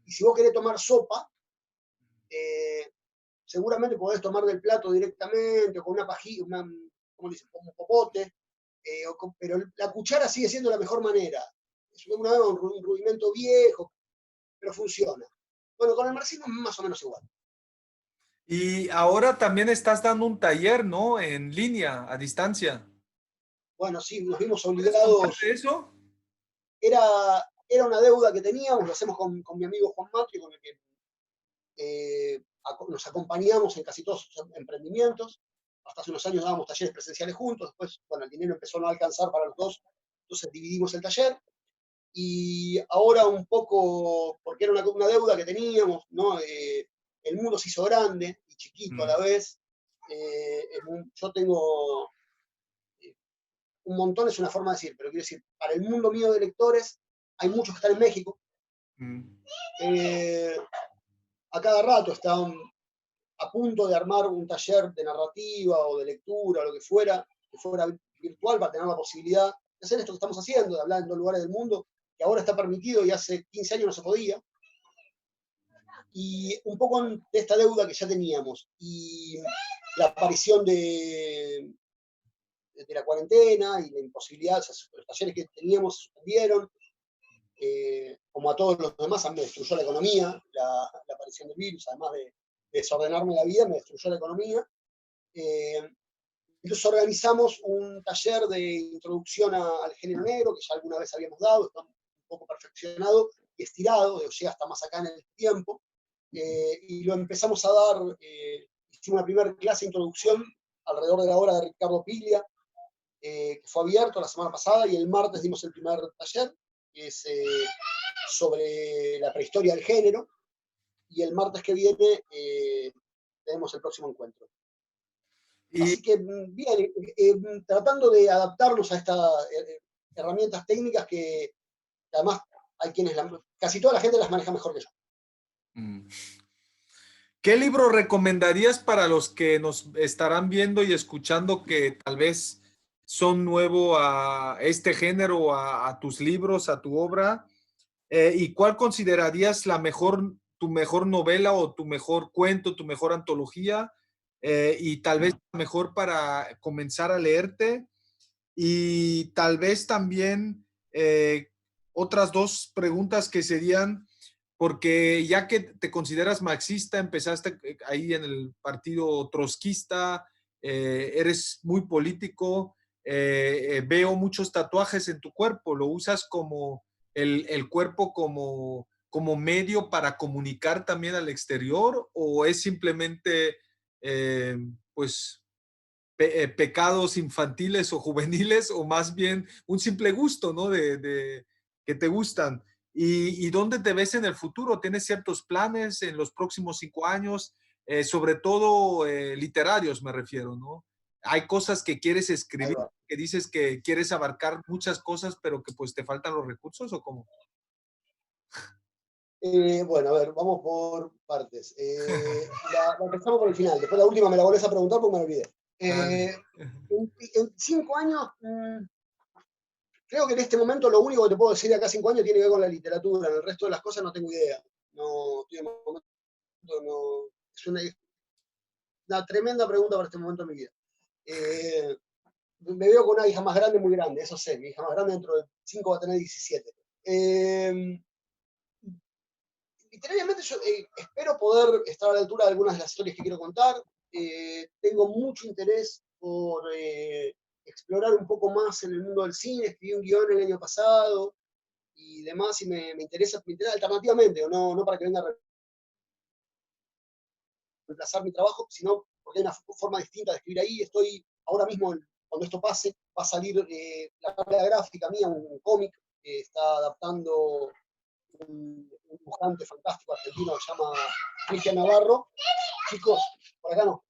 Y si vos querés tomar sopa, seguramente podés tomar del plato directamente, o con una pajilla, ¿cómo dicen? Como un popote, pero la cuchara sigue siendo la mejor manera. Es un rudimento viejo, pero funciona. Bueno, con el marxismo es más o menos igual. Y ahora también estás dando un taller, ¿no? En línea, a distancia. Bueno, sí, nos vimos ¿Puedes contar obligados. de eso? Era una deuda que teníamos, lo hacemos con mi amigo Juan Matri, con el que nos acompañamos en casi todos sus emprendimientos. Hasta hace unos años dábamos talleres presenciales juntos, después, bueno, el dinero empezó a no alcanzar para los dos, entonces dividimos el taller. Y ahora un poco, porque era una deuda que teníamos, ¿no? El mundo se hizo grande y chiquito a la vez. Yo tengo un montón, es una forma de decir, pero quiero decir, para el mundo mío de lectores, hay muchos que están en México. A cada rato están a punto de armar un taller de narrativa o de lectura o lo que fuera virtual para tener la posibilidad de hacer esto que estamos haciendo, de hablar en dos lugares del mundo, que ahora está permitido y hace 15 años no se podía. Y un poco de esta deuda que ya teníamos y la aparición de la cuarentena y la imposibilidad, o sea, los talleres que teníamos se suspendieron, como a todos los demás, me destruyó la economía, la aparición del virus, además de desordenarme la vida, me destruyó la economía. Entonces organizamos un taller de introducción al género negro, que ya alguna vez habíamos dado, está un poco perfeccionado y estirado, llega hasta más acá en el tiempo, y lo empezamos a dar, hicimos una primera clase de introducción alrededor de la hora de Ricardo Piglia, que fue abierto la semana pasada, y el martes dimos el primer taller, que es sobre la prehistoria del género, y el martes que viene tenemos el próximo encuentro. Y Así que bien, tratando de adaptarnos a estas herramientas técnicas que además hay quienes, casi toda la gente las maneja mejor que yo. ¿qué libro recomendarías para los que nos estarán viendo y escuchando que tal vez son nuevo a este género, a tus libros, a tu obra? ¿Y cuál considerarías tu mejor novela o tu mejor cuento, tu mejor antología? Y tal vez mejor para comenzar a leerte. Y tal vez también otras dos preguntas que serían, porque ya que te consideras marxista, empezaste ahí en el partido trotskista, eres muy político, veo muchos tatuajes en tu cuerpo, ¿lo usas como el cuerpo como medio para comunicar también al exterior o es simplemente, pues, pecados infantiles o juveniles o más bien un simple gusto, ¿no? Que te gustan. ¿Y dónde te ves en el futuro? ¿Tienes ciertos planes en los próximos 5 años? Sobre todo literarios me refiero, ¿no? Hay cosas que quieres escribir, que dices que quieres abarcar muchas cosas, pero que pues te faltan los recursos o cómo. Bueno, a ver, vamos por partes. Empezamos por el final, después la última me la volvés a preguntar porque me la olvidé. En 5 años, creo que en este momento lo único que te puedo decir de acá a 5 años tiene que ver con la literatura, en el resto de las cosas no tengo idea. No, estoy en momento, no, es una tremenda pregunta para este momento de mi vida. Me veo con una hija más grande, muy grande, eso sé, mi hija más grande dentro de 5 va a tener 17. Literariamente yo espero poder estar a la altura de algunas de las historias que quiero contar. Tengo mucho interés por explorar un poco más en el mundo del cine. Escribí un guión el año pasado y demás, y me interesa alternativamente, o no para que venga a reemplazar mi trabajo, sino porque hay una forma distinta de escribir ahí. Estoy ahora mismo, cuando esto pase, va a salir la novela gráfica mía, un cómic que está adaptando un dibujante fantástico argentino que se llama Cristian Navarro. Chicos, por acá no.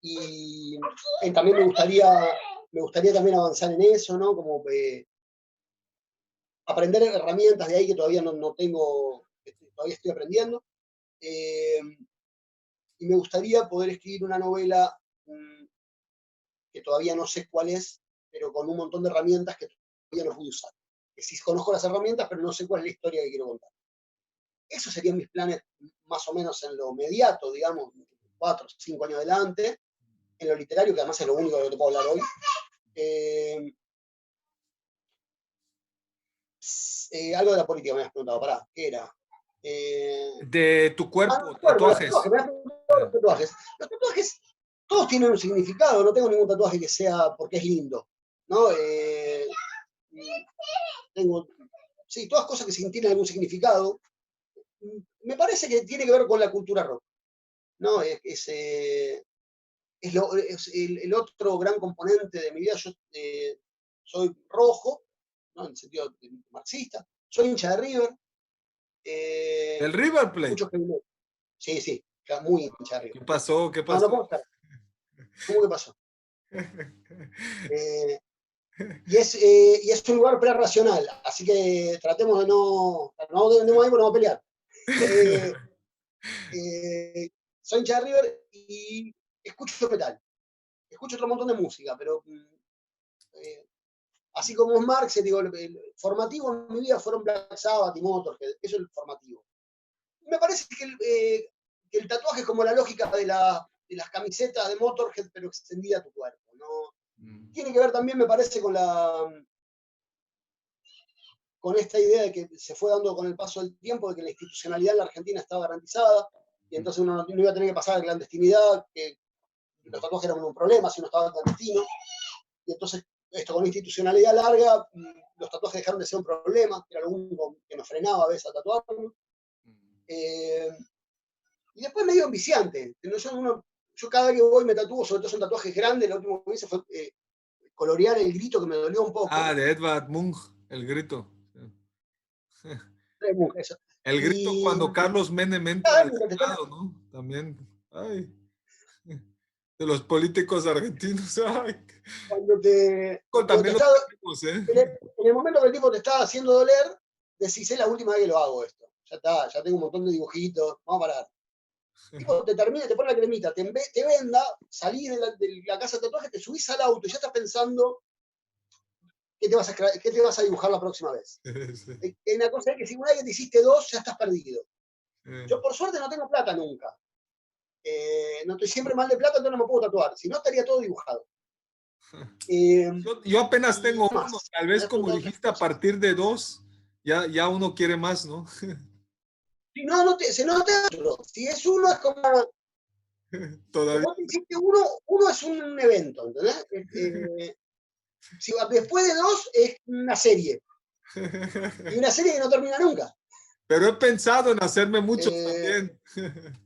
Y también me gustaría también avanzar en eso, ¿no? Como aprender herramientas de ahí que todavía no tengo, todavía estoy aprendiendo. Y me gustaría poder escribir una novela que todavía no sé cuál es, pero con un montón de herramientas que todavía no pude usar. Que sí conozco las herramientas, pero no sé cuál es la historia que quiero contar. Esos serían mis planes más o menos en lo inmediato, digamos, 4 o 5 años adelante. En lo literario, que además es lo único de lo que te puedo hablar hoy. Algo de la política me habías preguntado, pará, ¿qué era? De tu cuerpo, Los tatuajes, tatuajes. me has preguntado los tatuajes. Los tatuajes, todos tienen un significado, no tengo ningún tatuaje que sea porque es lindo, ¿no? Tengo, sí, todas cosas que tienen algún significado. Me parece que tiene que ver con la cultura rock, ¿no? Es el otro gran componente de mi vida. Yo soy rojo, ¿no? En el sentido marxista, soy hincha de River. El River Plate. Escucho heavy metal. Sí, sí, muy hincha de ¿Qué River. pasó? ¿Qué No, no pasó? puedo estar. ¿Cómo que pasó? Y es un lugar prerracional, así que tratemos de no andemos ahí porque no vamos a pelear. Eh, Soy hincha de River y escucho metal. Escucho otro montón de música, pero así como es Marx, digo, el formativo en mi vida fueron Black Sabbath y Motorhead, eso es el formativo. Me parece que el tatuaje es como la lógica de las camisetas de Motorhead, pero extendida a tu cuerpo, ¿no? Tiene que ver también, me parece, con esta idea de que se fue dando con el paso del tiempo, de que la institucionalidad en la Argentina estaba garantizada, y entonces uno no iba a tener que pasar a clandestinidad, que los tatuajes eran un problema si uno estaba clandestino, y entonces esto con institucionalidad larga, los tatuajes dejaron de ser un problema, que era lo único que nos frenaba a veces a tatuarnos. Y después medio enviciante. Yo cada vez que voy me tatúo, sobre todo son tatuajes grandes, lo último que hice fue colorear el grito que me dolió un poco. Ah, de Edvard Munch, el grito. Eso. El grito Y cuando Carlos Menem entra cada al vez mientras te están Senado, ¿no? También. Ay, de los políticos argentinos. Ay. cuando te También lo está, tenemos, ¿eh? en el momento que el tipo te está haciendo doler, decís, es la última vez que lo hago esto. Ya está, ya tengo un montón de dibujitos, vamos a parar. El tipo te termina, te pone la cremita, te venda, salís de la casa de tatuaje, te subís al auto y ya estás pensando qué te vas a dibujar la próxima vez. Sí. Es una cosa es que si una vez que te hiciste dos, ya estás perdido. Sí. Yo por suerte no tengo plata nunca. No estoy siempre mal de plata, entonces no me puedo tatuar. Si no, estaría todo dibujado. Yo apenas Y tengo uno, más. tal vez como dijiste, a partir de dos, ya uno quiere más, ¿no? Si no, se nota otro. Si es uno, es como. Todavía. Vos te hiciste uno es un evento, ¿entendés? Después de dos, es una serie. Y una serie que no termina nunca. Pero he pensado en hacerme muchos Eh, también.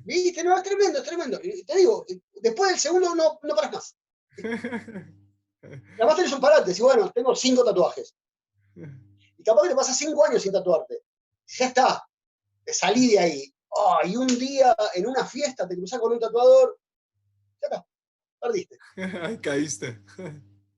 ¿Viste? No, es tremendo, es tremendo. Te digo, después del segundo no paras más. Además tenés un parate, si bueno, tengo 5 tatuajes. Y capaz que te pasas 5 años sin tatuarte. Ya está, te salí de ahí. Oh, y un día en una fiesta te cruzás con un tatuador, ya está, perdiste. Ay, caíste.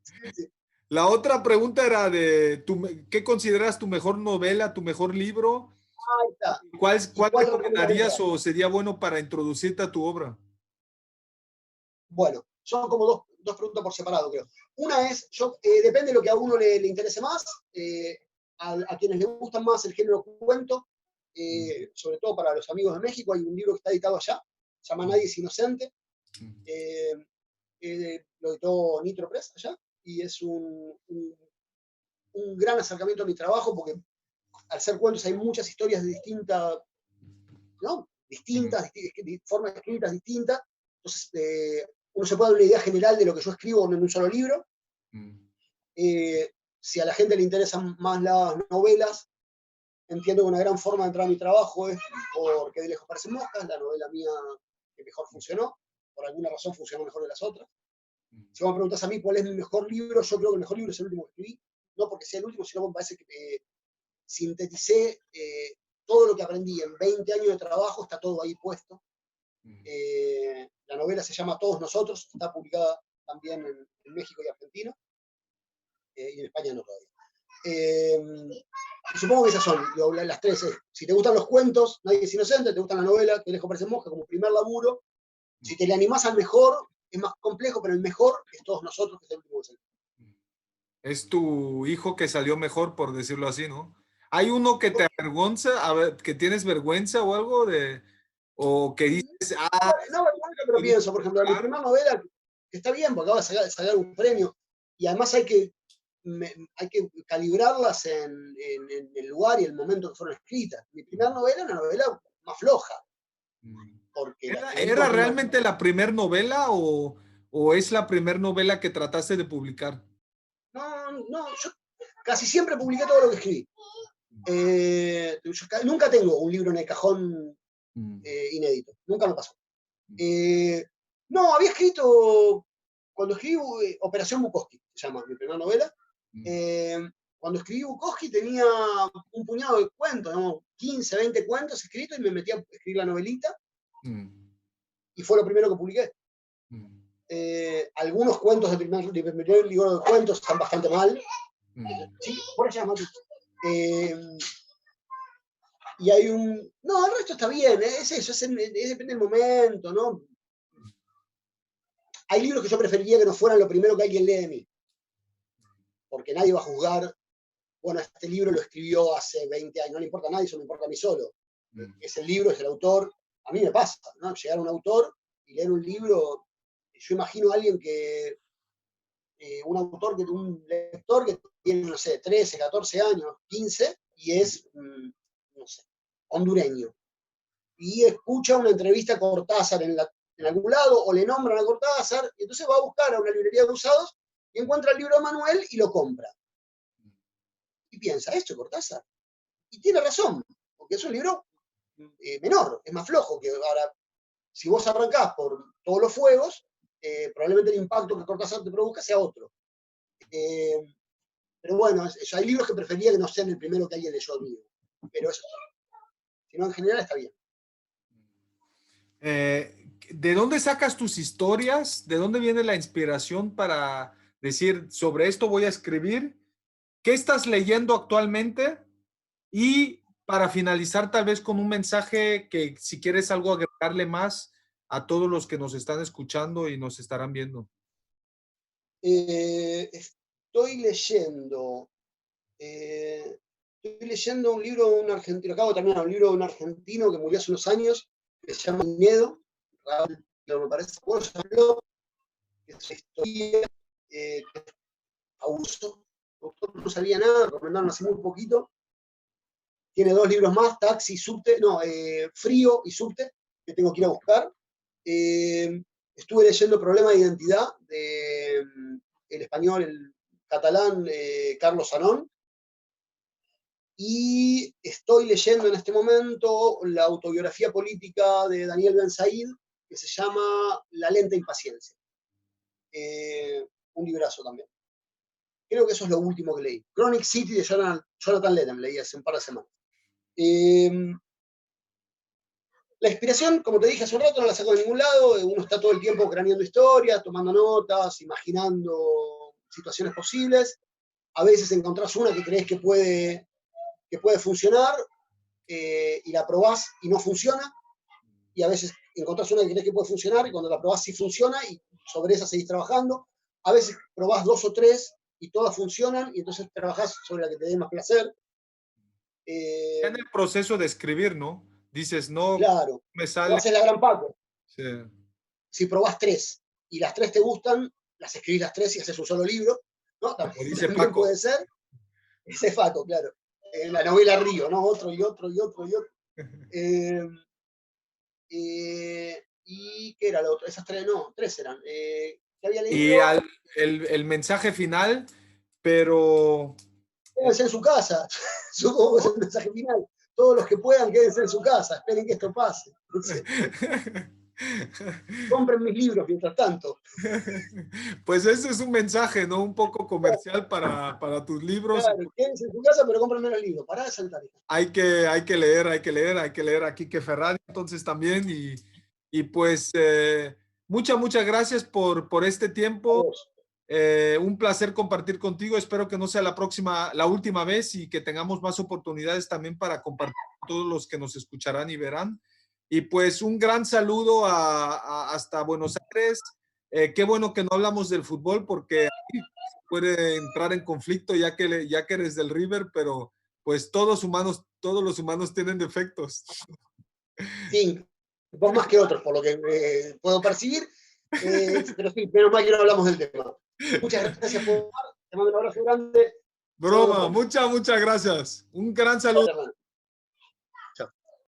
Sí, sí. La otra pregunta era ¿qué consideras tu mejor novela, tu mejor libro? Ahí está. ¿Y ¿Cuál cuál recomendarías recomendarías? o sería bueno para introducirte a tu obra? Bueno, son como dos preguntas por separado, creo. Una es, depende de lo que a uno le interese más, a quienes les gustan más el género cuento, sobre todo para los amigos de México, hay un libro que está editado allá, se llama Nadie es Inocente, eh, lo editó Nitro Press allá, y es un gran acercamiento a mi trabajo, porque al ser cuentos hay muchas historias distintas, ¿no? Distintas, formas escritas distintas, entonces uno se puede dar una idea general de lo que yo escribo en un solo libro. Si a la gente le interesan más las novelas, entiendo que una gran forma de entrar a mi trabajo es porque de lejos parecen moscas, la novela mía que mejor funcionó, por alguna razón funcionó mejor que las otras. Si vos me preguntas a mí cuál es mi mejor libro, yo creo que el mejor libro es el último que escribí, no porque sea el último, sino que me parece que sinteticé todo lo que aprendí en 20 años de trabajo, está todo ahí puesto. La novela se llama Todos Nosotros, está publicada también en México y Argentina, y en España no todavía. Supongo que esas son las tres. Si te gustan los cuentos, Nadie es inocente, te gustan la novela, Que lejos parece mosca, como primer laburo. Si te le animás al mejor, es más complejo, pero el mejor es Todos nosotros, que es el último que salió. Es tu hijo que salió mejor, por decirlo así, ¿no? ¿Hay uno que te avergüenza, a ver, que tienes vergüenza o algo de, o que dices, ah, No, pero pienso, por ejemplo, mi primera novela, que está bien, porque acaba de sacar un premio, y además hay que calibrarlas en el lugar y el momento que fueron escritas. Mi primera novela es una novela más floja. Porque ¿Era realmente la primera novela o es la primera novela que trataste de publicar? No, yo casi siempre publiqué todo lo que escribí. Yo nunca tengo un libro en el cajón inédito, nunca me pasó. No, había escrito, cuando escribí Operación Bukowski, se llama mi primera novela. Cuando escribí Bukowski tenía un puñado de cuentos, ¿no? 15, 20 cuentos escritos, y me metí a escribir la novelita, y fue lo primero que publiqué. Algunos cuentos de primer libro de cuentos están bastante mal. Sí, por allá, Matu. Y hay un... No, el resto está bien, es eso, depende del momento, ¿no? Hay libros que yo preferiría que no fueran lo primero que alguien lee de mí, porque nadie va a juzgar, bueno, este libro lo escribió hace 20 años, no le importa a nadie, eso me importa a mí solo. Es el libro, es el autor. A mí me pasa, ¿no? Llegar a un autor y leer un libro, yo imagino a alguien que, un lector que tiene, no sé, 13, 14 años, 15, y es, no sé, hondureño. Y escucha una entrevista a Cortázar en algún lado, o le nombran a Cortázar, y entonces va a buscar a una librería de usados y encuentra el libro de Manuel y lo compra. Y piensa, ¿esto es Cortázar? Y tiene razón, porque es un libro menor, es más flojo, que ahora, si vos arrancás por Todos los fuegos, probablemente el impacto que Cortázar te produzca sea otro. Pero bueno, hay libros que prefería que no sean el primero que alguien leyó mío, pero eso está. Si no, en general está bien. ¿De dónde sacas tus historias? ¿De dónde viene la inspiración para decir, sobre esto voy a escribir? ¿Qué estás leyendo actualmente? Y para finalizar, tal vez con un mensaje que, si quieres algo agregarle más a todos los que nos están escuchando y nos estarán viendo. Estoy leyendo un libro de un argentino, acabo de terminar un libro de un argentino que murió hace unos años, que se llama Miedo, me parece que es una historia, abuso, no sabía nada, recomendaron hace muy poquito. Tiene 2 libros más, Taxi, Subte, Frío y Subte, que tengo que ir a buscar. Estuve leyendo Problema de Identidad, el español, el catalán, Carlos Zanón. Y estoy leyendo en este momento la autobiografía política de Daniel Ben Said, que se llama La lenta impaciencia. Un librazo también. Creo que eso es lo último que leí. Chronic City de Jonathan Lethem, leí hace un par de semanas. La inspiración, como te dije hace un rato, no la saco de ningún lado. Uno está todo el tiempo craneando historias, tomando notas, imaginando situaciones posibles. A veces encontrás una que crees que puede funcionar, y la probás y no funciona. Y a veces encontrás una que crees que puede funcionar y cuando la probás sí funciona y sobre esa seguís trabajando. A veces probás 2 o 3 y todas funcionan y entonces trabajás sobre la que te dé más placer. En el proceso de escribir, ¿no? Dices, no, claro, me o sale. haces la gran Paco. Sí. Si probás 3 y las 3 te gustan, las escribís las 3 y haces un solo libro, ¿no? También puede ser. Ese es Paco, claro. La novela Río, ¿no? Otro y otro y otro y otro. ¿Y qué era lo otro? Esas 3, no, 3 eran. ¿Qué había leído? Y el mensaje final, pero... Quédense en su casa. Supongo que es el mensaje final. Todos los que puedan, quédense en su casa. Esperen que esto pase. Compren mis libros mientras tanto. Pues ese es un mensaje, ¿no? Un poco comercial para tus libros. Claro, quédense en su casa, pero compren menos libros. Pará de sentar. Hay que leer a Quique Ferrari, entonces también. Y pues muchas gracias por este tiempo. Un placer compartir contigo. Espero que no sea la última vez y que tengamos más oportunidades también para compartir con todos los que nos escucharán y verán. Y pues un gran saludo hasta Buenos Aires. Qué bueno que no hablamos del fútbol porque ahí puede entrar en conflicto ya que eres del River, pero pues todos los humanos tienen defectos. Sí, vos más que otros, por lo que puedo percibir. Pero sí, menos mal que no hablamos del tema. Muchas gracias por... Te mando un abrazo grande. Broma, muchas gracias. Un gran saludo.